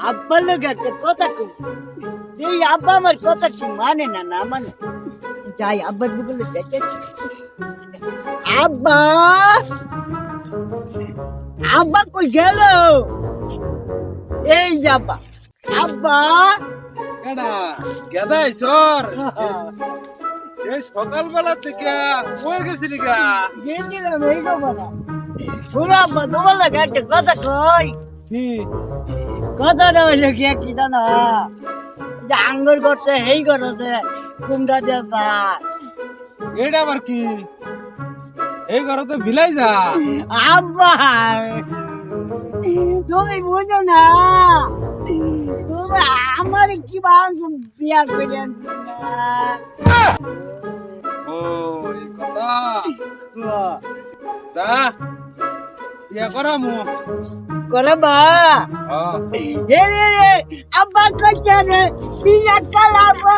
আব্বার লোক একটা কথা কই, এই আব্বা আমার কথা কি মানে না না মানে, যাই আব্বার বুকুলে দেখে। আব্বা, আব্বা কই গেল? এই যে আব্বা, আব্বা। কেডা গেদা ঈশ্বর এই সকালবেলা থেকে কই গেছিলি গা? গেছিলাম এই গো বাবা। শোনো আব্বা, তোমার লোক একটা কথা কই। কি কথাটা হইলো কি কি জানো, যে আঙ্গুর করতে হেই করতে কুমড়া দিয়ে চায়। এটা আবার কি? এই ঘরে তো বিলাই যা। আব্বা, তুমি বুঝো না, তুমি আমার কি বানছো বিয়া করে আনছো না। ও এই কথা যা বিয়া করামু। করে বা হ্যাঁ। রে রে রে, আব্বা কইছে রে বিয়া কালাবো।